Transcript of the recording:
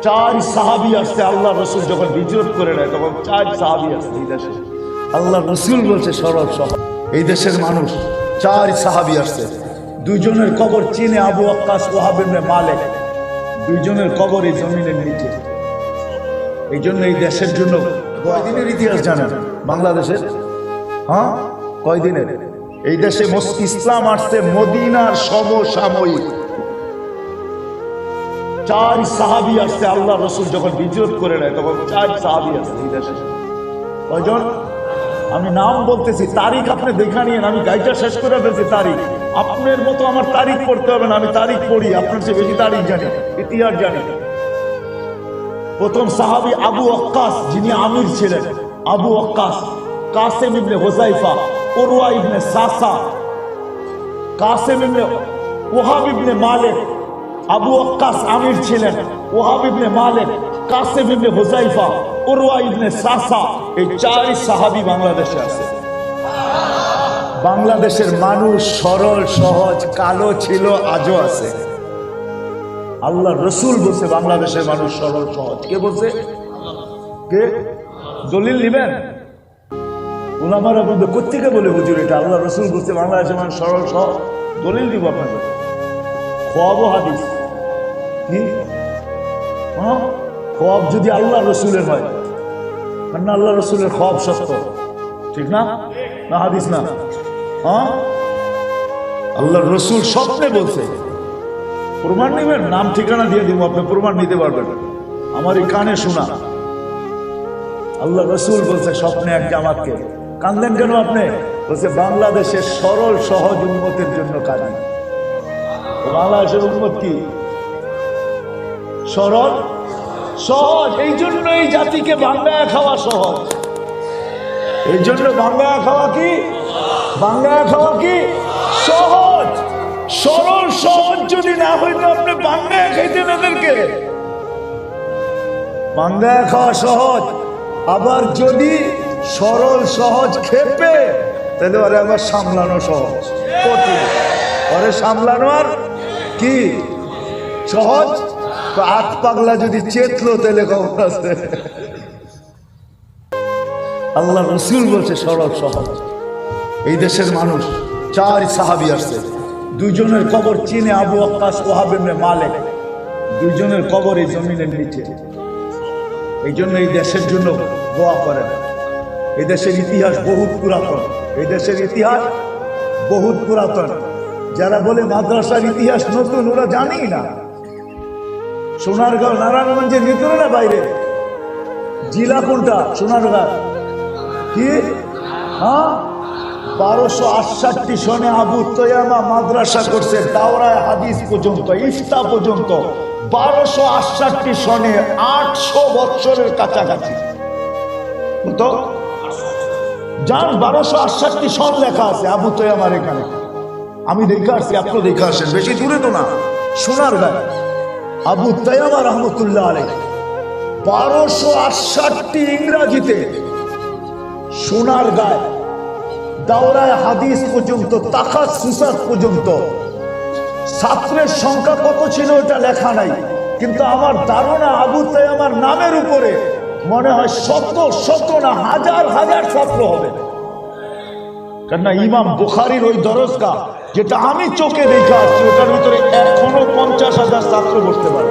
চার সাহাবী আসছে। আল্লাহ রসুল যখন হিজরত করে নেয় তখন চার সাহাবী আসছে এই দেশে। আল্লাহ রসুল বলছে সরল সহজ, এই দেশের মানুষ চার সাহাবী আসছে। দুইজনের কবর চীনে, আবু ওয়াক্কাস, ওয়াহাব ইবনে মালিক। দুইজনের কবর এই জমিনের নিচে। এই জন্য এই দেশের জন্য কয়দিনের ইতিহাস জানেন বাংলাদেশের? হ্যাঁ, কয়দিনের? এই দেশে ইসলাম আসছে মদিনার সমসাময়িক। চার সাহাবী আসছে। আল্লাহ রসুল যখন হিজরত করে নেয় তখন চার সাহাবী আসছে এই দেশে। কয়জন? আমি নাম বলতেছি, তারিখ আপনি দেখা নিয়েন। আমি গাইটা শেষ করে ফেলছি তারিখ। আপনার মতো আমার তারিখ পড়তে হবে না, আমি তারিখ পড়ি, আপনার চেয়ে বেশি তারিখ জানি, ইতিহাস জানি। প্রথম সাহাবী আবু ওয়াক্কাস, যিনি আমির ছিলেন। আবু ওয়াক্কাস, কাসেম ইবনে হুযায়ফা, উরওয়া ইবনে সাসা, কাসেম ইবনে ওয়াহাব ইবনে মালিক। আবু ওয়াক্কাস আমির ছিলেন, ওয়াহাব ইবনে মালিক, কাসেম ইবনে হুযায়ফা, উরওয়া ইবনে সাসা। এই চার সাহাবী বাংলাদেশে আছে। বাংলাদেশের মানুষ সরল সহজ, কালো ছিল, আজও আছে। আল্লাহ রসুল বলছে বাংলাদেশের মানুষ সরল সহজ। কে বলছে? কে? দলিল নিবেন? উলামারা বলবে কোত্থেকে বলে হুজুর এটা আল্লাহ রসুল বলছে বাংলাদেশের মানুষ সরল সহজ? দলিল দিব আপনাদের। খোয়াব হাদিস কি? হ্যাঁ, খোয়াব যদি আল্লাহ রসুলের হয়, না আল্লাহ রসুলের খোয়াব সত্য, ঠিক না? না হাদিস না? হ্যাঁ, আল্লাহ রসুল স্বপ্নে বলছে। প্রমাণ নেবেন? নাম ঠিকানা দিয়ে দিব, আপনি প্রমাণ নিতে পারবেন। আমার এই কানে শোনা। আল্লাহ রসুল বলছে স্বপ্নে এক জামাতকে। কান্দেন কেন আপনি? বলছে বাংলাদেশের সরল সহজ উন্মতের জন্য কাঁদি। বাংলাদেশের উন্মত কি? সরল সহজ। এই জন্য এই জাতিকে বাংলায় খাওয়া সহজ। এই জন্য বাংলায় খাওয়া কি? বাংলায় খাওয়া কি? সহজ। সরল সহজ যদি না হইতো আপনি বাংলায় খাইতেন এদেরকে। বাংলায় খাওয়া সহজ। আবার যদি সরল সহজ খেপে তাহলে ওরে আবার সামলানো সহজ, কঠিন। ওরে সামলানো আর কি সহজ? হাত পাগলা যদি চেতলো তাহলে খবর আছে। আল্লাহ রসুল বলছে সরল সহজ। এই দেশের মানুষ চার সাহাবী আসছে। দুইজনের কবর চীনে, আবু ওয়াক্কাস, ওয়াহাব ইবনে মালিক। দুইজনের কবর এই জমিনের নিচে। এই জন্য এই দেশের জন্য দোয়া করেন। এই দেশের ইতিহাস বহুত পুরাতন। এই দেশের ইতিহাস বহুত পুরাতন। যারা বলে মাদ্রাসার ইতিহাস নতুন, ওরা জানেই না। সোনারগাঁও নারায়ণগঞ্জের ভিতরে না বাইরে? জেলা কোনটা? সোনারগাঁও কি? হ্যাঁ, 1268 সনে আবু তৈয়ামা মাদ্রাসা করছে, দাওরায় হাদিস পর্যন্ত, ইফতা পর্যন্ত। 1268 সনে, 800 বছরের কাছাকাছি। তো যান 1268 সন লেখা আছে আবু তৈয়ামার এখানে। আমি দেখে আসছি, আপনি দেখে আসেন, বেশি দূরে তো না। সোনারগাঁও আবু তৈয়ামা রহমতুল্লাহ আলাইহি 1268 ইংরাজিতে সোনারগাঁও দাওরায় হাদিস পর্যন্ত, তাখাসসুসাত পর্যন্ত। ছাত্রের সংখ্যা কত ছিল এটা লেখা নাই, কিন্তু আমার ধারণা আবু তৈয়ামার নামের উপরে মনে হয় শত শত না হাজার হাজার ছাত্র হবে। কেননা ইমাম বুখারীর ওই দরজগা যেটা আমি চোখে দেখে আসছি, ওটার ভিতরে এখনো 50,000 ছাত্র বসতে পারে।